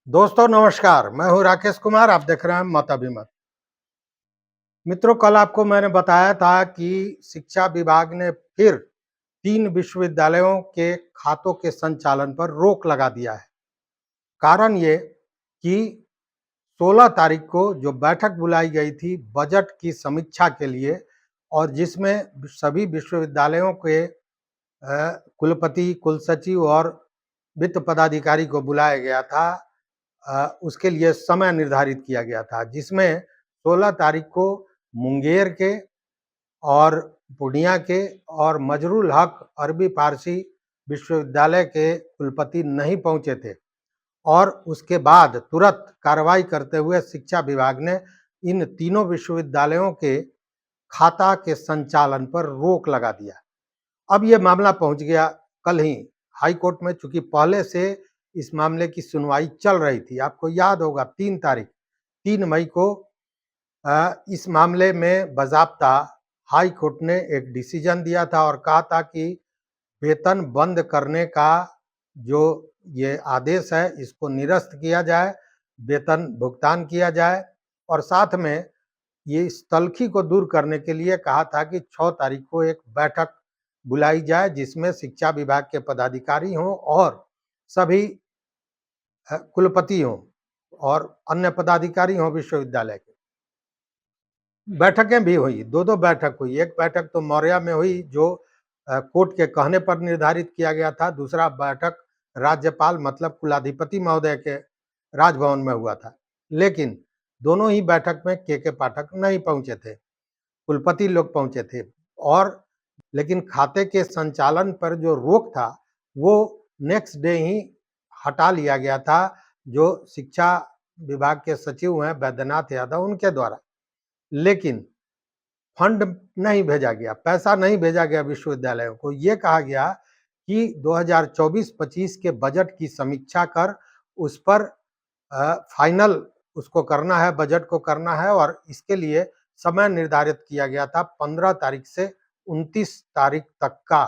दोस्तों नमस्कार, मैं हूं राकेश कुमार। आप देख रहे हैं मत अभिमत। मित्रों, कल आपको मैंने बताया था कि शिक्षा विभाग ने फिर 3 विश्वविद्यालयों के खातों के संचालन पर रोक लगा दिया है। कारण ये कि 16 तारीख को जो बैठक बुलाई गई थी बजट की समीक्षा के लिए और जिसमें सभी विश्वविद्यालयों के कुलपति, कुलसचिव और वित्त पदाधिकारी को बुलाया गया था। उसके लिए समय निर्धारित किया गया था, जिसमें 16 तारीख को मुंगेर के और पूर्णिया के और मजरूल हक अरबी फारसी विश्वविद्यालय के कुलपति नहीं पहुंचे थे और उसके बाद तुरंत कार्रवाई करते हुए शिक्षा विभाग ने इन तीनों विश्वविद्यालयों के खाता के संचालन पर रोक लगा दिया। अब ये मामला पहुंच गया कल ही हाई कोर्ट में, चूंकि पहले से इस मामले की सुनवाई चल रही थी। आपको याद होगा 3 मई को इस मामले में बाज़ाब्ता हाई कोर्ट ने एक डिसीजन दिया था और कहा था कि वेतन बंद करने का जो ये आदेश है इसको निरस्त किया जाए, वेतन भुगतान किया जाए और साथ में ये इस तल्खी को दूर करने के लिए कहा था कि 6 तारीख को एक बैठक बुलाई जाए जिसमें शिक्षा विभाग के पदाधिकारी हों और सभी कुलपति हों और अन्य पदाधिकारी हों विश्वविद्यालय के। बैठकें भी हुई, 2-2 बैठक हुई। एक बैठक तो मौर्या में हुई जो कोर्ट के कहने पर निर्धारित किया गया था, दूसरा बैठक राज्यपाल मतलब कुलाधिपति महोदय के राजभवन में हुआ था। लेकिन दोनों ही बैठक में के पाठक नहीं पहुंचे थे, कुलपति लोग पहुंचे थे और लेकिन खाते के संचालन पर जो रोक था वो नेक्स्ट डे ही हटा लिया गया था, जो शिक्षा विभाग के सचिव हैं वैद्यनाथ यादव उनके द्वारा। लेकिन फंड नहीं भेजा गया, पैसा नहीं भेजा गया विश्वविद्यालयों को। ये कहा गया कि 2024-25 के बजट की समीक्षा कर उस पर फाइनल उसको करना है, बजट को करना है और इसके लिए समय निर्धारित किया गया था 15 तारीख से 29 तारीख तक का,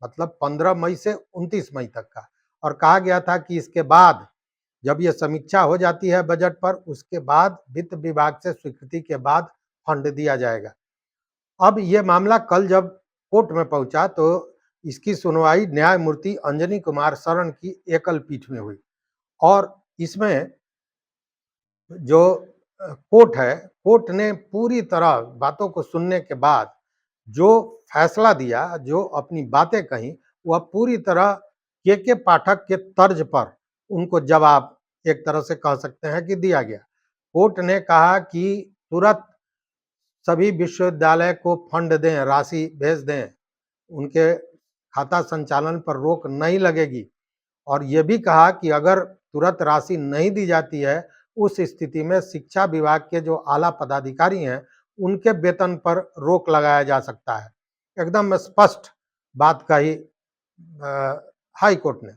मतलब 15 मई से 29 मई तक का। और कहा गया था कि इसके बाद जब ये समीक्षा हो जाती है बजट पर, उसके बाद वित्त विभाग से स्वीकृति के बाद फंड दिया जाएगा। अब ये मामला कल जब कोर्ट में पहुंचा तो इसकी सुनवाई न्यायमूर्ति अंजनी कुमार शरण की एकल पीठ में हुई और इसमें जो कोर्ट है, कोर्ट ने पूरी तरह बातों को सुनने के बाद जो फैसला दिया, जो अपनी बातें कही, वह पूरी तरह के पाठक के तर्ज पर उनको जवाब एक तरह से कह सकते हैं कि दिया गया। कोर्ट ने कहा कि तुरंत सभी विश्वविद्यालय को फंड दें, राशि भेज दें, उनके खाता संचालन पर रोक नहीं लगेगी और ये भी कहा कि अगर तुरंत राशि नहीं दी जाती है उस स्थिति में शिक्षा विभाग के जो आला पदाधिकारी हैं उनके वेतन पर रोक लगाया जा सकता है। एकदम स्पष्ट बात कही हाई कोर्ट ने।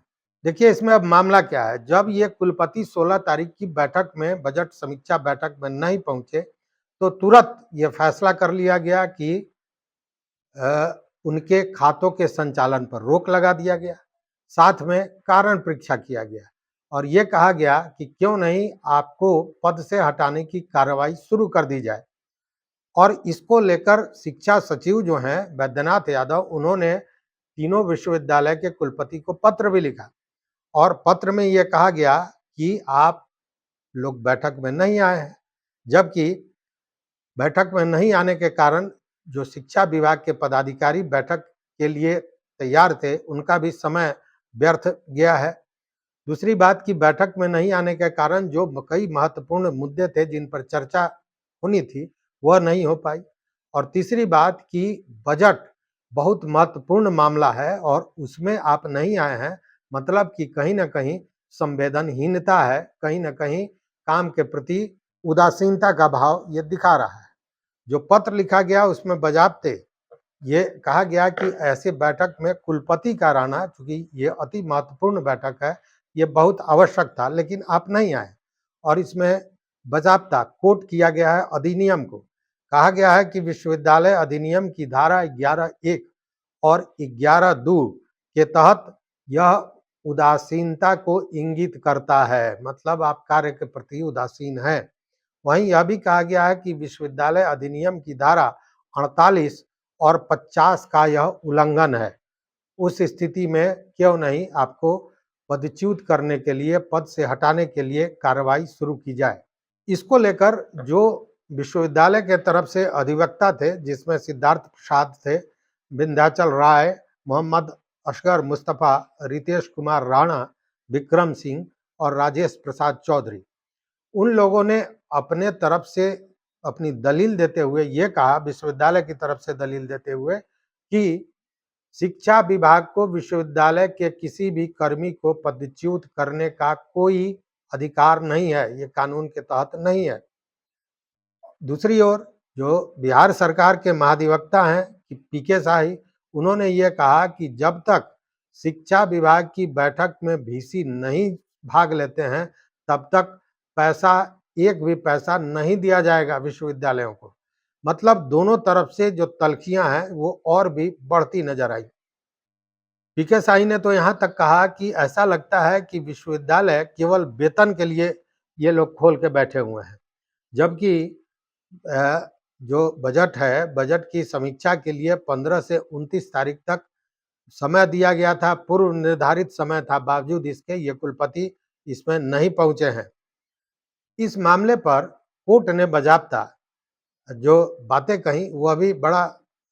देखिए इसमें अब मामला क्या है, जब ये कुलपति 16 तारीख की बैठक में, बजट समीक्षा बैठक में नहीं पहुंचे तो तुरंत ये फैसला कर लिया गया कि उनके खातों के संचालन पर रोक लगा दिया गया, साथ में कारण परीक्षा किया गया और ये कहा गया कि क्यों नहीं आपको पद से हटाने की कार्रवाई शुरू कर दी जाए। और इसको लेकर शिक्षा सचिव जो हैं वैद्यनाथ यादव, उन्होंने तीनों विश्वविद्यालय के कुलपति को पत्र भी लिखा और पत्र में ये कहा गया कि आप लोग बैठक में नहीं आए हैं, जबकि बैठक में नहीं आने के कारण जो शिक्षा विभाग के पदाधिकारी बैठक के लिए तैयार थे उनका भी समय व्यर्थ गया है। दूसरी बात कि बैठक में नहीं आने के कारण जो कई महत्वपूर्ण मुद्दे थे जिन पर चर्चा होनी थी वह नहीं हो पाई और तीसरी बात कि बजट बहुत महत्वपूर्ण मामला है और उसमें आप नहीं आए हैं, मतलब कि कहीं ना कहीं संवेदनहीनता है, कहीं ना कहीं काम के प्रति उदासीनता का भाव ये दिखा रहा है। जो पत्र लिखा गया उसमें बजाबते ये कहा गया कि ऐसे बैठक में कुलपति का रहना, चूंकि ये अति महत्वपूर्ण बैठक है, ये बहुत आवश्यक था, लेकिन आप नहीं आए और इसमें बजाबता कोट किया गया है अधिनियम को। कहा गया है कि विश्वविद्यालय अधिनियम की धारा 11(1) और 11(2) के तहत यह उदासीनता को इंगित करता है, मतलब आप कार्य के प्रति उदासीन हैं। वहीं यह भी कहा गया है कि विश्वविद्यालय अधिनियम की धारा 48 और 50 का यह उल्लंघन है। उस स्थिति में क्यों नहीं आपको पदच्युत करने के लिए, पद से हटाने के लिए कार्रवाई शुरू की जाए। इसको लेकर जो विश्वविद्यालय के तरफ से अधिवक्ता थे, जिसमें सिद्धार्थ प्रसाद थे, विंध्याचल राय, मोहम्मद असगर मुस्तफा, रितेश कुमार राणा, विक्रम सिंह और राजेश प्रसाद चौधरी, उन लोगों ने अपने तरफ से अपनी दलील देते हुए ये कहा, विश्वविद्यालय की तरफ से दलील देते हुए, कि शिक्षा विभाग को विश्वविद्यालय के किसी भी कर्मी को पदच्युत करने का कोई अधिकार नहीं है, ये कानून के तहत नहीं है। दूसरी ओर जो बिहार सरकार के महाधिवक्ता हैं कि पीके शाही, उन्होंने ये कहा कि जब तक शिक्षा विभाग की बैठक में वीसी नहीं भाग लेते हैं, तब तक एक भी पैसा नहीं दिया जाएगा विश्वविद्यालयों को। मतलब दोनों तरफ से जो तल्खियां हैं वो और भी बढ़ती नजर आई। पीके शाही ने तो यहाँ तक कहा कि ऐसा लगता है कि विश्वविद्यालय केवल वेतन के लिए ये लोग खोल के बैठे हुए हैं, जबकि जो बजट है, बजट की समीक्षा के लिए 15 से 29 तारीख तक समय दिया गया था, पूर्व निर्धारित समय था, बावजूद इसके ये कुलपति इसमें नहीं पहुंचे हैं। इस मामले पर कोर्ट ने बाज़ाब्ता जो बातें कही वह भी बड़ा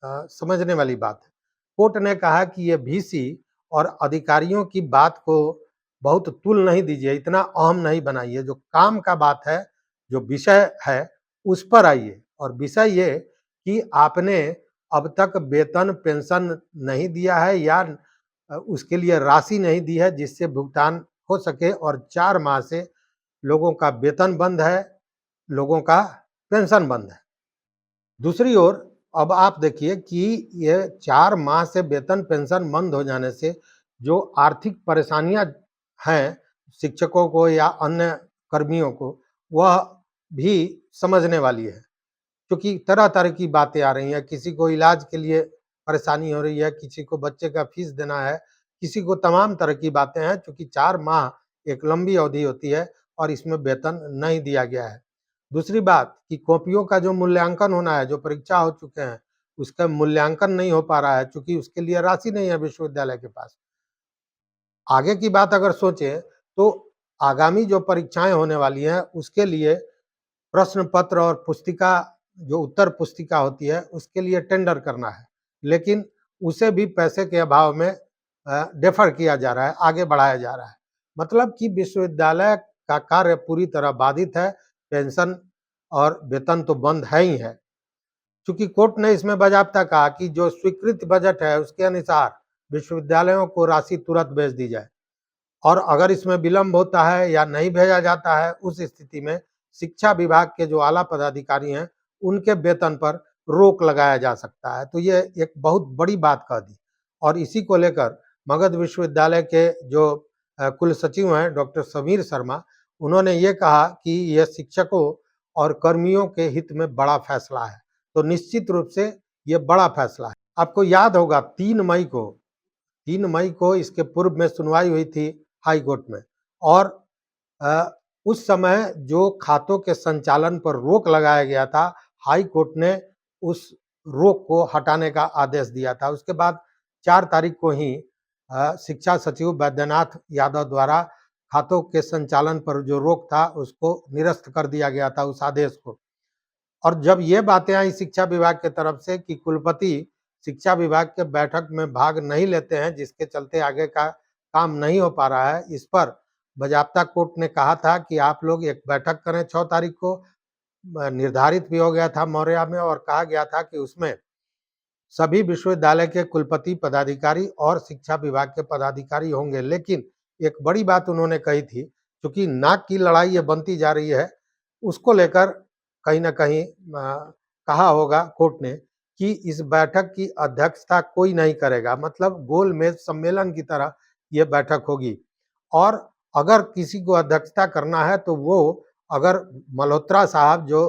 समझने वाली बात है। कोर्ट ने कहा कि ये वीसी और अधिकारियों की बात को बहुत तुल नहीं दीजिए, इतना अहम नहीं बनाइए। जो काम का बात है, जो विषय है, उस पर आइए। और विषय ये कि आपने अब तक वेतन पेंशन नहीं दिया है या उसके लिए राशि नहीं दी है जिससे भुगतान हो सके, और 4 माह से लोगों का वेतन बंद है, लोगों का पेंशन बंद है। दूसरी ओर अब आप देखिए कि ये 4 माह से वेतन पेंशन बंद हो जाने से जो आर्थिक परेशानियां हैं शिक्षकों को या अन्य कर्मियों को, वह भी समझने वाली है। क्योंकि तरह-तरह की बातें आ रही हैं, किसी को इलाज के लिए परेशानी हो रही है, किसी को बच्चे का फीस देना है, किसी को तमाम तरह की बातें हैं, क्योंकि 4 माह एक लंबी अवधि होती है और इसमें वेतन नहीं दिया गया है। दूसरी बात कि कॉपियों का जो मूल्यांकन होना है, जो परीक्षा हो चुके हैं, उसका मूल्यांकन नहीं हो पा रहा है, चूँकि उसके लिए राशि नहीं है विश्वविद्यालय के पास। आगे की बात अगर सोचें, तो आगामी जो परीक्षाएँ होने वाली हैं, उसके लिए प्रश्न पत्र और पुस्तिका, जो उत्तर पुस्तिका होती है, उसके लिए टेंडर करना है, लेकिन उसे भी पैसे के अभाव में डेफर किया जा रहा है, आगे बढ़ाया जा रहा है। मतलब कि विश्वविद्यालय का कार्य पूरी तरह बाधित है, पेंशन और वेतन तो बंद है ही है। चूँकि कोर्ट ने इसमें बाज़ाब्ता कहा कि जो स्वीकृत बजट है, उसके अनुसार विश्वविद्यालयों को राशि तुरंत भेज दी जाए, और अगर इसमें विलंब होता है या नहीं भेजा जाता है, उस स्थिति में शिक्षा विभाग के जो आला पदाधिकारी हैं, उनके वेतन पर रोक लगाया जा सकता है। तो ये एक बहुत बड़ी बात कह दी। और इसी को लेकर मगध विश्वविद्यालय के जो कुल सचिव हैं डॉक्टर समीर शर्मा, उन्होंने ये कहा कि यह शिक्षकों और कर्मियों के हित में बड़ा फैसला है। तो निश्चित रूप से ये बड़ा फैसला है। आपको याद होगा 3 मई को इसके पूर्व में सुनवाई हुई थी हाई कोर्ट में, और उस समय जो खातों के संचालन पर रोक लगाया गया था, हाई कोर्ट ने उस रोक को हटाने का आदेश दिया था। उसके बाद 4 तारीख को ही शिक्षा सचिव बैद्यनाथ यादव द्वारा खातों के संचालन पर जो रोक था उसको निरस्त कर दिया गया था, उस आदेश को। और जब ये बातें आई शिक्षा विभाग के तरफ से कि कुलपति शिक्षा विभाग के बैठक में भाग नहीं लेते हैं, जिसके चलते आगे का काम नहीं हो पा रहा है, इस पर बाज़ाब्ता कोर्ट ने कहा था कि आप लोग एक बैठक करें 6 तारीख को। निर्धारित भी हो गया था मौर्या में, और कहा गया था कि उसमें सभी विश्वविद्यालय के कुलपति पदाधिकारी और शिक्षा विभाग के पदाधिकारी होंगे। लेकिन एक बड़ी बात उन्होंने कही थी, क्योंकि नाक की लड़ाई ये बनती जा रही है, उसको लेकर कहीं न कहीं कहा होगा कोर्ट ने कि इस बैठक की अध्यक्षता कोई नहीं करेगा, मतलब गोलमेज सम्मेलन की तरह ये बैठक होगी। और अगर किसी को अध्यक्षता करना है तो वो, अगर मल्होत्रा साहब जो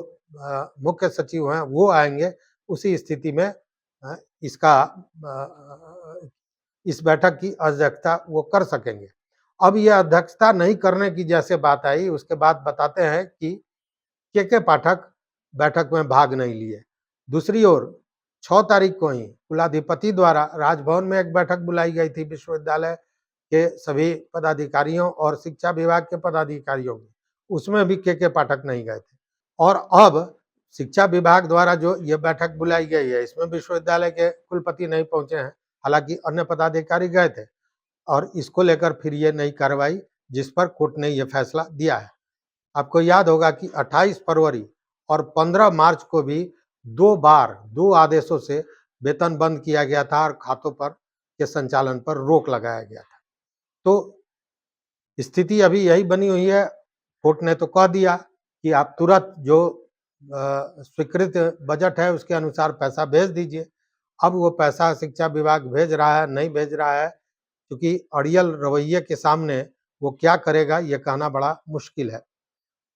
मुख्य सचिव हैं वो आएँगे, उसी स्थिति में अ, इसका इस बैठक की अध्यक्षता वो कर सकेंगे। अब ये अध्यक्षता नहीं करने की जैसे बात आई, उसके बाद बताते हैं कि के पाठक बैठक में भाग नहीं लिए। दूसरी ओर 6 तारीख को ही कुलाधिपति द्वारा राजभवन में एक बैठक बुलाई गई थी विश्वविद्यालय के सभी पदाधिकारियों और शिक्षा विभाग के पदाधिकारियों की, उसमें भी के पाठक नहीं गए थे। और अब शिक्षा विभाग द्वारा जो ये बैठक बुलाई गई है, इसमें विश्वविद्यालय के कुलपति नहीं पहुंचे हैं, हालांकि अन्य पदाधिकारी गए थे, और इसको लेकर फिर ये नई कार्रवाई जिस पर कोर्ट ने ये फैसला दिया है। आपको याद होगा कि 28 फरवरी और 15 मार्च को भी 2 बार 2 आदेशों से वेतन बंद किया गया था और खातों पर के संचालन पर रोक लगाया गया था। तो स्थिति अभी यही बनी हुई है। कोर्ट ने तो कह दिया कि आप तुरंत जो स्वीकृत बजट है उसके अनुसार पैसा भेज दीजिए। अब वो पैसा शिक्षा विभाग भेज रहा है, नहीं भेज रहा है, क्योंकि अड़ियल रवैये के सामने वो क्या करेगा ये कहना बड़ा मुश्किल है।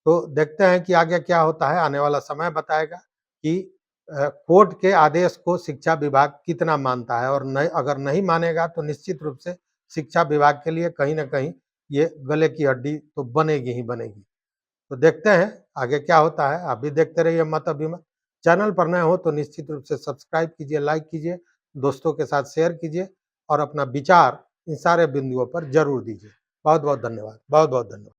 तो देखते हैं कि आगे क्या होता है, आने वाला समय बताएगा कि कोर्ट के आदेश को शिक्षा विभाग कितना मानता है, और नहीं अगर नहीं मानेगा तो निश्चित रूप से शिक्षा विभाग के लिए कहीं न कहीं ये गले की हड्डी तो बनेगी ही बनेगी। तो देखते हैं आगे क्या होता है। आप भी देखते रहिए मत अभिमत। चैनल पर नए हो तो निश्चित रूप से सब्सक्राइब कीजिए, लाइक कीजिए, दोस्तों के साथ शेयर कीजिए और अपना विचार इन सारे बिंदुओं पर जरूर दीजिए। बहुत-बहुत धन्यवाद। बहुत-बहुत धन्यवाद।